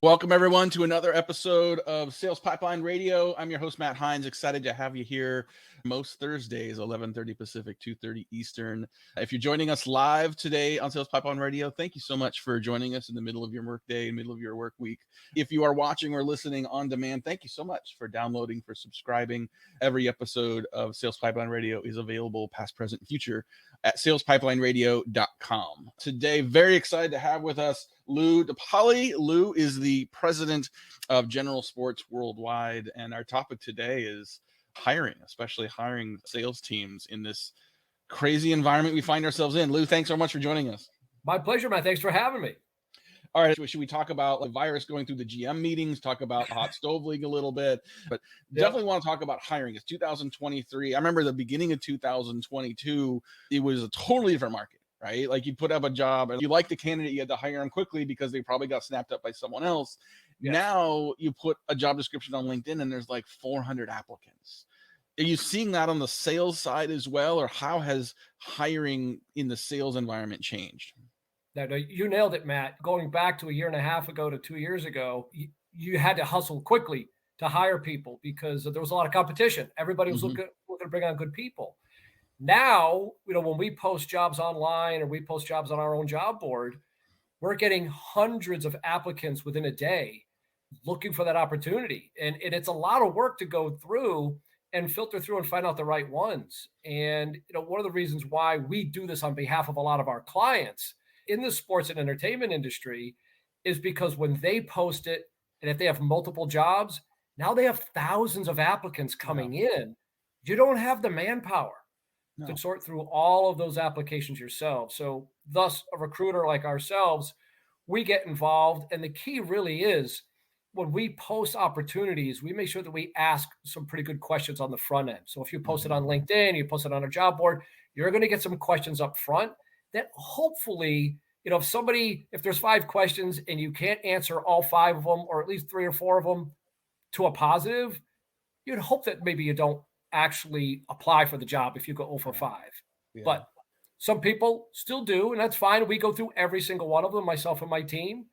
Welcome, everyone, to another episode of Sales Pipeline Radio. I'm your host, Matt Heinz. Excited to have you here most Thursdays, 11:30 Pacific, 2:30 Eastern. If you're joining us live today on Sales Pipeline Radio, thank you so much for joining us in the middle of your work day, middle of your work week. If you are watching or listening on demand, thank you so much for downloading, for subscribing. Every episode of Sales Pipeline Radio is available, past, present, and future, at salespipelineradio.com. Today, very excited to have with us Lou DePaoli. Lou is the president of General Sports Worldwide, and our topic today is hiring, especially hiring sales teams in this crazy environment we find ourselves in. Lou, thanks so much for joining us. My pleasure, man. Thanks for having me. All right, should we talk about the virus going through the GM meetings, talk about the hot stove league a little bit, but definitely want to talk about hiring. It's 2023. I remember the beginning of 2022, it was a totally different market, right? Like, you put up a job and you like the candidate, you had to hire them quickly because they probably got snapped up by someone else. Yes. Now you put a job description on LinkedIn and there's like 400 applicants. Are you seeing that on the sales side as well, or how has hiring in the sales environment changed? No, you nailed it, Matt. Going back to a year and a half ago to 2 years ago, you had to hustle quickly to hire people because there was a lot of competition. Everybody was looking to bring on good people. Now, when we post jobs online or we post jobs on our own job board, we're getting hundreds of applicants within a day looking for that opportunity. And it's a lot of work to go through and filter through and find out the right ones. And one of the reasons why we do this on behalf of a lot of our clients in the sports and entertainment industry is because when they post it, and if they have multiple jobs, now they have thousands of applicants coming in. You don't have the manpower to sort through all of those applications yourself. So thus, a recruiter like ourselves, we get involved. And the key really is when we post opportunities, we make sure that we ask some pretty good questions on the front end. So if you post it on LinkedIn, you post it on a job board, you're going to get some questions up front that hopefully, if there's 5 questions and you can't answer all 5 of them, or at least 3 or 4 of them to a positive, you'd hope that maybe you don't actually apply for the job if you go 0 for 5. Yeah. But some people still do, and that's fine. We go through every single one of them, myself and my team.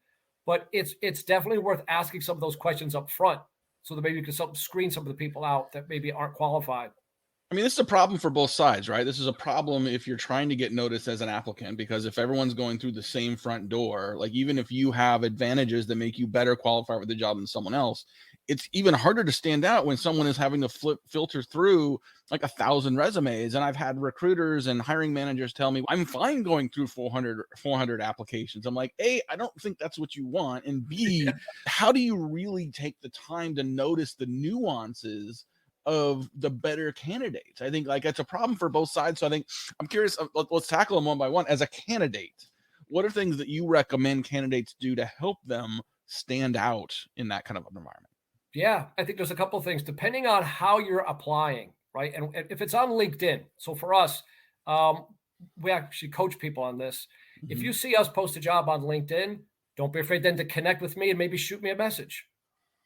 But it's definitely worth asking some of those questions up front so that maybe you can screen some of the people out that maybe aren't qualified. I mean, this is a problem for both sides, right? This is a problem if you're trying to get noticed as an applicant, because if everyone's going through the same front door, like, even if you have advantages that make you better qualified for the job than someone else, it's even harder to stand out when someone is having to filter through like 1,000 resumes. And I've had recruiters and hiring managers tell me, I'm fine going through 400 applications. I'm like, A, I don't think that's what you want. And B, how do you really take the time to notice the nuances of the better candidates? I think like that's a problem for both sides. So I think I'm curious, let's tackle them one by one. As a candidate, what are things that you recommend candidates do to help them stand out in that kind of an environment? Yeah, I think there's a couple of things depending on how you're applying, right? And if it's on LinkedIn, so for us, we actually coach people on this. If you see us post a job on LinkedIn, don't be afraid then to connect with me and maybe shoot me a message.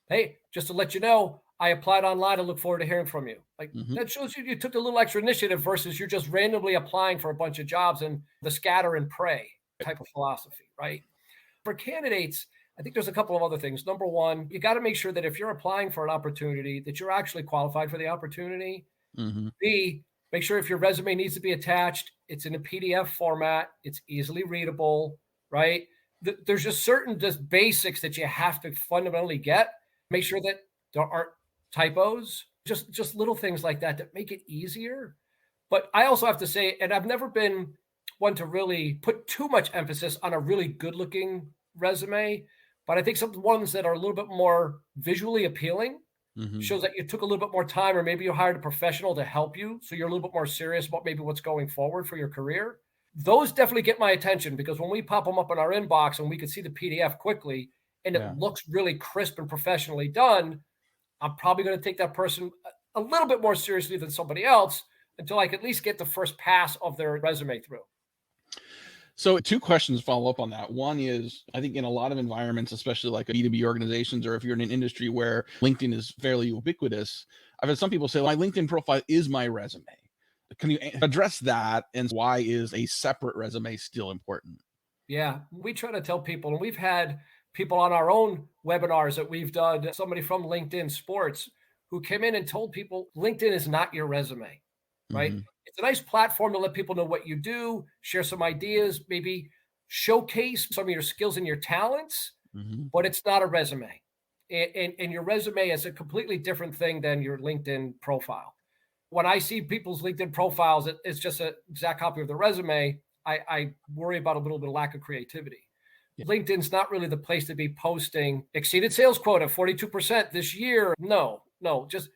Hey, just to let you know, I applied online. I look forward to hearing from you. Like, that shows you took a little extra initiative versus you're just randomly applying for a bunch of jobs and the scatter and pray type of philosophy, right? For candidates, I think there's a couple of other things. Number one, you got to make sure that if you're applying for an opportunity that you're actually qualified for the opportunity. B, make sure if your resume needs to be attached, it's in a PDF format, it's easily readable, right? There's just certain basics that you have to fundamentally get. Make sure that there aren't typos, just little things like that make it easier. But I also have to say, and I've never been one to really put too much emphasis on a really good looking resume, but I think some ones that are a little bit more visually appealing shows that you took a little bit more time, or maybe you hired a professional to help you. So you're a little bit more serious about maybe what's going forward for your career. Those definitely get my attention because when we pop them up in our inbox and we can see the PDF quickly and it looks really crisp and professionally done, I'm probably going to take that person a little bit more seriously than somebody else until I can at least get the first pass of their resume through. So 2 questions follow up on that. One is, I think in a lot of environments, especially like B2B organizations, or if you're in an industry where LinkedIn is fairly ubiquitous, I've had some people say, my LinkedIn profile is my resume. Can you address that? And why is a separate resume still important? Yeah, we try to tell people, and we've had people on our own webinars that we've done, somebody from LinkedIn Sports who came in and told people LinkedIn is not your resume, right? Mm-hmm. It's a nice platform to let people know what you do, share some ideas, maybe showcase some of your skills and your talents, Mm-hmm. but it's not a resume. And your resume is a completely different thing than your LinkedIn profile. When I see people's LinkedIn profiles, it's just an exact copy of the resume. I worry about a little bit of lack of creativity. Yeah. LinkedIn's not really the place to be posting exceeded sales quota, 42% this year. No, just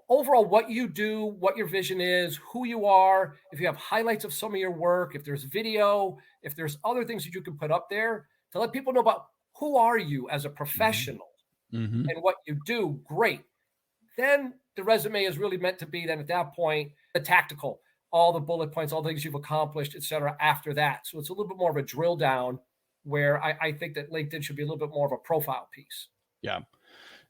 overall what you do, what your vision is, who you are, if you have highlights of some of your work, if there's video, if there's other things that you can put up there to let people know about who are you as a professional mm-hmm. and what you do, great. Then the resume is really meant to be then at that point, the tactical, all the bullet points, all the things you've accomplished, et cetera, after that. So it's a little bit more of a drill down where I think that LinkedIn should be a little bit more of a profile piece. Yeah.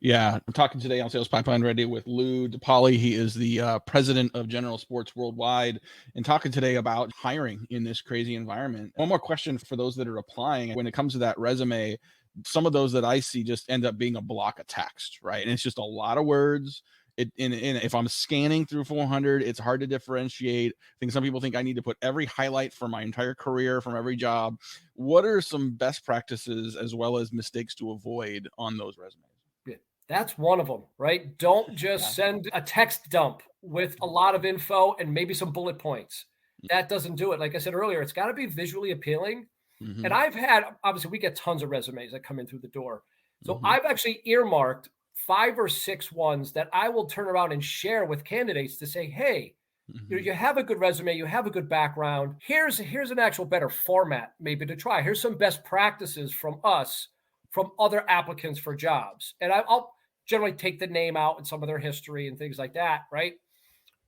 Yeah. I'm talking today on Sales Pipeline Radio with Lou DePaoli. He is the president of General Sports Worldwide, and talking today about hiring in this crazy environment. One more question for those that are applying. When it comes to that resume, some of those that I see just end up being a block of text, right? And it's just a lot of words. If I'm scanning through 400, it's hard to differentiate. I think some people think I need to put every highlight from my entire career, from every job. What are some best practices as well as mistakes to avoid on those resumes? Yeah, that's one of them, right? Don't just send a text dump with a lot of info and maybe some bullet points. That doesn't do it. Like I said earlier, it's got to be visually appealing. Mm-hmm. And I've had, obviously, we get tons of resumes that come in through the door. So mm-hmm. I've actually earmarked 5 or 6 ones that I will turn around and share with candidates to say, hey, mm-hmm. you have a good resume, you have a good background. Here's an actual better format maybe to try. Here's some best practices from us, from other applicants for jobs. And I'll generally take the name out and some of their history and things like that, right?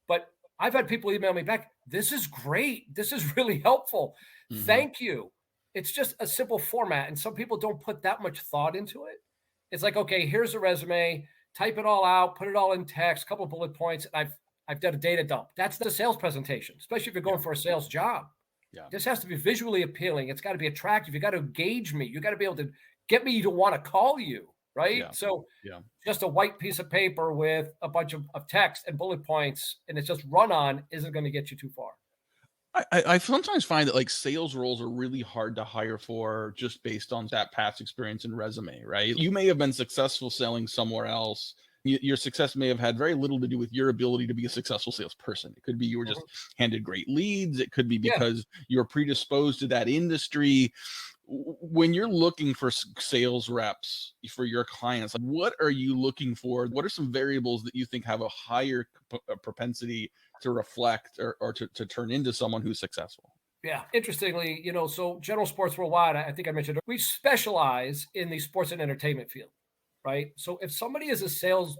But I've had people email me back, this is great. This is really helpful. Mm-hmm. Thank you. It's just a simple format. And some people don't put that much thought into it. It's like, okay, here's a resume, type it all out, put it all in text, a couple of bullet points. And I've done a data dump. That's the sales presentation, especially if you're going for a sales job. Yeah. This has to be visually appealing. It's got to be attractive. You got to engage me. You got to be able to get me to want to call you, right? Yeah. So just a white piece of paper with a bunch of text and bullet points, and it's just run on, isn't going to get you too far. I sometimes find that like sales roles are really hard to hire for just based on that past experience and resume, right? You may have been successful selling somewhere else. Your success may have had very little to do with your ability to be a successful salesperson. It could be you were just handed great leads. It could be because you were predisposed to that industry. When you're looking for sales reps for your clients, what are you looking for? What are some variables that you think have a higher propensity to reflect or to turn into someone who's successful? Yeah. Interestingly, so General Sports Worldwide, I think I mentioned, we specialize in the sports and entertainment field, right? So if somebody is a sales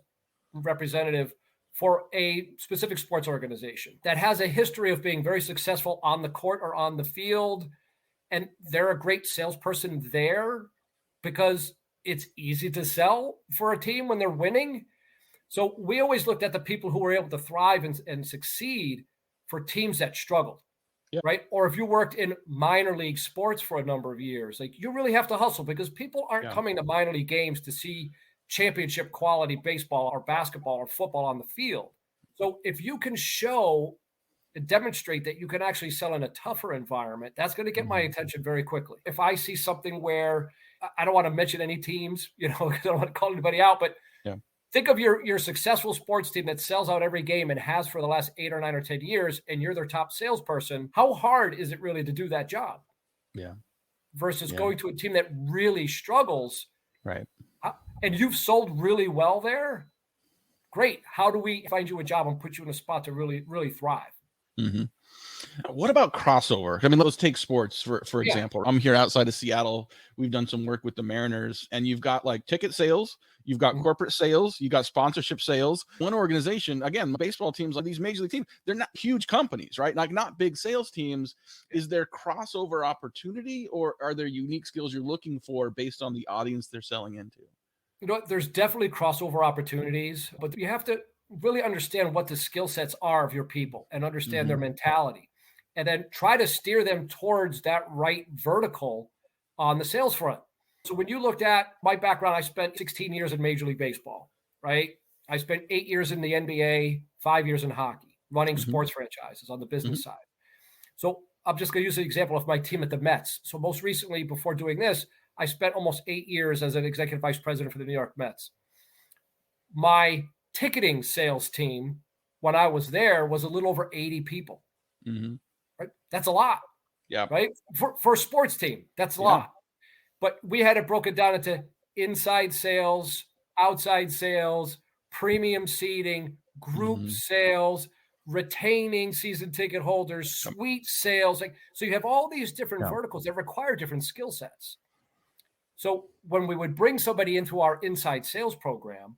representative for a specific sports organization that has a history of being very successful on the court or on the field, and they're a great salesperson there because it's easy to sell for a team when they're winning. So we always looked at the people who were able to thrive and succeed for teams that struggled, right? Or if you worked in minor league sports for a number of years, like you really have to hustle because people aren't coming to minor league games to see championship quality baseball or basketball or football on the field. So if you can show and demonstrate that you can actually sell in a tougher environment, that's going to get my attention very quickly. If I see something where I don't want to mention any teams, because I don't want to call anybody out, but think of your successful sports team that sells out every game and has for the last 8 or 9 or 10 years, and you're their top salesperson. How hard is it really to do that job? Yeah. Versus going to a team that really struggles. Right. And you've sold really well there. Great. How do we find you a job and put you in a spot to really, really thrive? Mm-hmm. What about crossover? I mean, let's take sports for example. I'm here outside of Seattle. We've done some work with the Mariners, and you've got like ticket sales, you've got corporate sales, you got sponsorship sales. One organization, again, baseball teams, like these major league teams, they're not huge companies, right? Like not big sales teams. Is there crossover opportunity, or are there unique skills you're looking for based on the audience they're selling into? There's definitely crossover opportunities, but you have to really understand what the skill sets are of your people and understand their mentality, and then try to steer them towards that right vertical on the sales front. So when you looked at my background, I spent 16 years in Major League Baseball, right? I spent 8 years in the NBA, 5 years in hockey, running sports franchises on the business side. So I'm just going to use the example of my team at the Mets. So most recently, before doing this, I spent almost 8 years as an executive vice president for the New York Mets. My ticketing sales team, when I was there, was a little over 80 people. Right? That's a lot. Yeah. Right? For a sports team, that's a lot. But we had it broken down into inside sales, outside sales, premium seating, group sales, retaining season ticket holders, suite sales. So you have all these different verticals that require different skill sets. So when we would bring somebody into our inside sales program,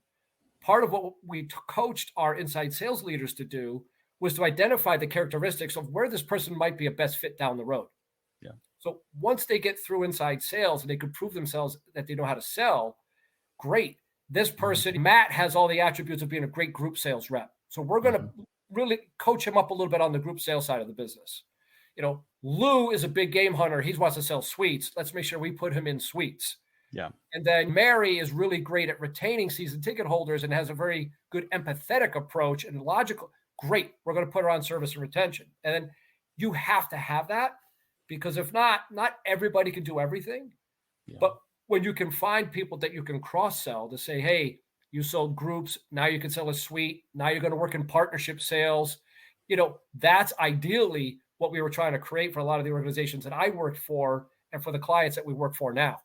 part of what we coached our inside sales leaders to do was to identify the characteristics of where this person might be a best fit down the road. Yeah. So once they get through inside sales and they could prove themselves that they know how to sell, great. This person, Matt, has all the attributes of being a great group sales rep. So we're going to really coach him up a little bit on the group sales side of the business. Lou is a big game hunter. He wants to sell suites. Let's make sure we put him in suites. Yeah. And then Mary is really great at retaining season ticket holders and has a very good empathetic approach and logical. Great. We're going to put her on service and retention. And then you have to have that, because if not everybody can do everything. Yeah. But when you can find people that you can cross-sell to say, hey, you sold groups, now you can sell a suite, now you're going to work in partnership sales. That's ideally what we were trying to create for a lot of the organizations that I worked for and for the clients that we work for now.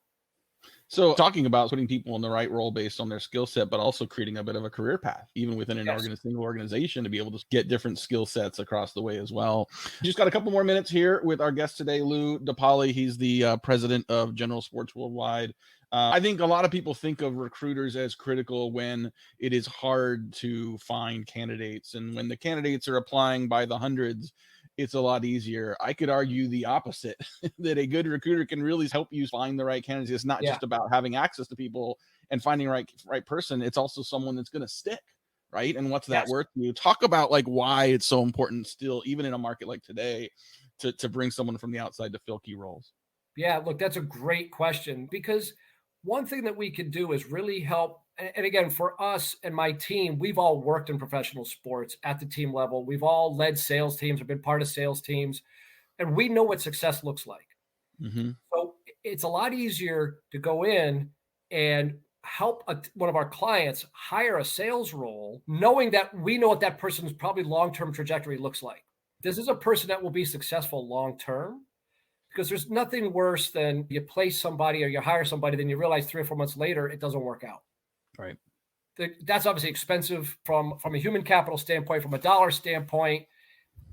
So talking about putting people in the right role based on their skill set, but also creating a bit of a career path, even within an single organization, to be able to get different skill sets across the way as well. Just got a couple more minutes here with our guest today, Lou DePaoli. He's the president of General Sports Worldwide. I think a lot of people think of recruiters as critical when it is hard to find candidates. And when the candidates are applying by the hundreds, it's a lot easier. I could argue the opposite, that a good recruiter can really help you find the right candidates. It's not just about having access to people and finding the right person. It's also someone that's going to stick, right? And what's that worth to you? Talk about why it's so important still, even in a market like today, to bring someone from the outside to fill key roles. Yeah, look, that's a great question, because one thing that we can do is really help. And again, for us and my team, we've all worked in professional sports at the team level. We've all led sales teams or been part of sales teams, and we know what success looks like. So it's a lot easier to go in and help one of our clients hire a sales role, knowing that we know what that person's probably long-term trajectory looks like. This is a person that will be successful long-term, because there's nothing worse than you place somebody or you hire somebody, then you realize 3 or 4 months later, it doesn't work out. Right. That's obviously expensive from a human capital standpoint, from a dollar standpoint.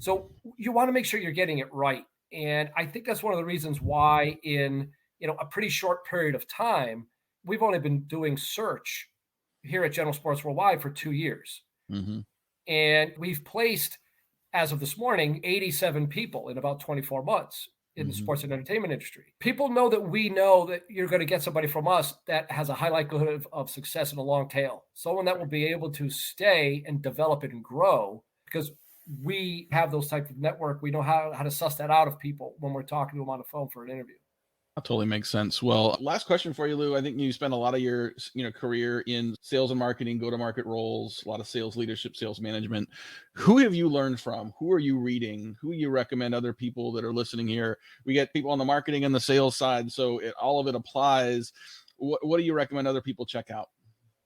So you want to make sure you're getting it right. And I think that's one of the reasons why in a pretty short period of time, we've only been doing search here at General Sports Worldwide for 2 years. And we've placed, as of this morning, 87 people in about 24 months. In the sports and entertainment industry. People know that we know that you're going to get somebody from us that has a high likelihood of success in a long tail. Someone that will be able to stay and develop and grow, because we have those types of network. We know how to suss that out of people when we're talking to them on the phone for an interview. That totally makes sense. Well, last question for you, Lou. I think you spent a lot of your career in sales and marketing, go-to-market roles, a lot of sales leadership, sales management. Who have you learned from? Who are you reading? Who you recommend other people that are listening here? We get people on the marketing and the sales side, so all of it applies. What do you recommend other people check out?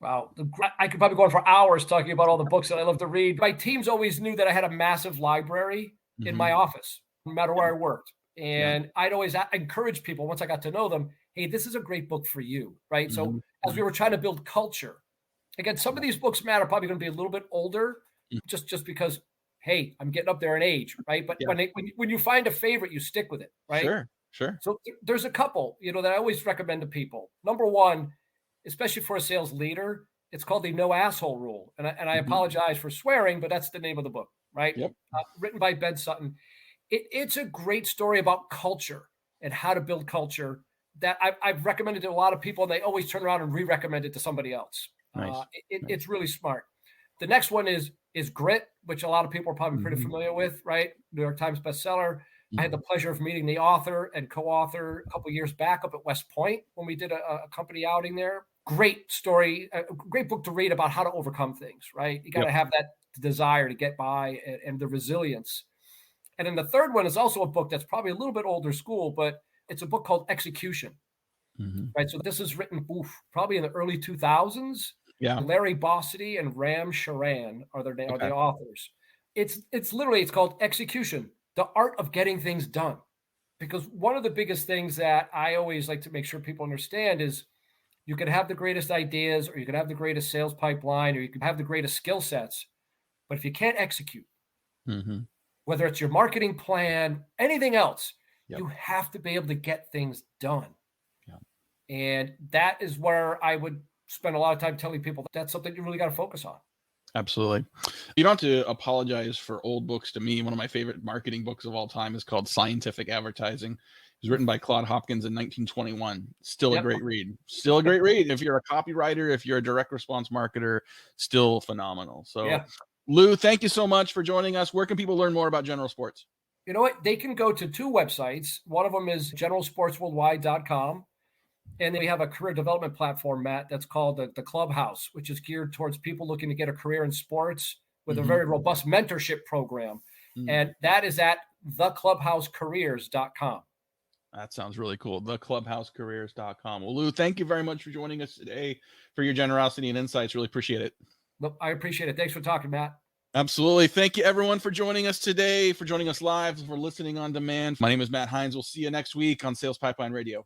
Wow. I could probably go on for hours talking about all the books that I love to read. My teams always knew that I had a massive library in my office, no matter where I worked. And I'd always encourage people, once I got to know them, hey, this is a great book for you, right? So as we were trying to build culture, again, some of these books, Matt, are probably going to be a little bit older, just because, hey, I'm getting up there in age, right? But when you find a favorite, you stick with it, right? Sure. So there's a couple, that I always recommend to people. Number one, especially for a sales leader, it's called the no asshole rule. And I apologize for swearing, but that's the name of the book, right? Written by Ben Sutton. It's a great story about culture and how to build culture that I've recommended to a lot of people, and they always turn around and re-recommend it to somebody else. Nice. It's really smart. The next one is Grit, which a lot of people are probably pretty familiar with, right? New York Times bestseller. I had the pleasure of meeting the author and co-author a couple of years back up at West Point when we did a company outing there. Great story, a great book to read about how to overcome things, right? You got to have that desire to get by and the resilience. And then the third one is also a book that's probably a little bit older school, but it's a book called Execution, right? So this is written probably in the early 2000s. Yeah. Larry Bossidy and Ram Charan are the authors. It's literally called Execution, the art of getting things done. Because one of the biggest things that I always like to make sure people understand is you can have the greatest ideas, or you can have the greatest sales pipeline, or you can have the greatest skill sets, but if you can't execute, whether it's your marketing plan, anything else, you have to be able to get things done. And that is where I would spend a lot of time telling people that's something you really got to focus on. Absolutely. You don't have to apologize for old books to me. One of my favorite marketing books of all time is called Scientific Advertising. It was written by Claude Hopkins in 1921. Still a great read. Still a great read. If you're a copywriter, if you're a direct response marketer, still phenomenal. So Lou, thank you so much for joining us. Where can people learn more about General Sports? You know what? They can go to two websites. One of them is generalsportsworldwide.com. And then we have a career development platform, Matt, that's called the Clubhouse, which is geared towards people looking to get a career in sports with a very robust mentorship program. And that is at theclubhousecareers.com. That sounds really cool. Theclubhousecareers.com. Well, Lou, thank you very much for joining us today, for your generosity and insights. Really appreciate it. Look, I appreciate it. Thanks for talking, Matt. Absolutely. Thank you, everyone, for joining us today, for joining us live, for listening on demand. My name is Matt Heinz. We'll see you next week on Sales Pipeline Radio.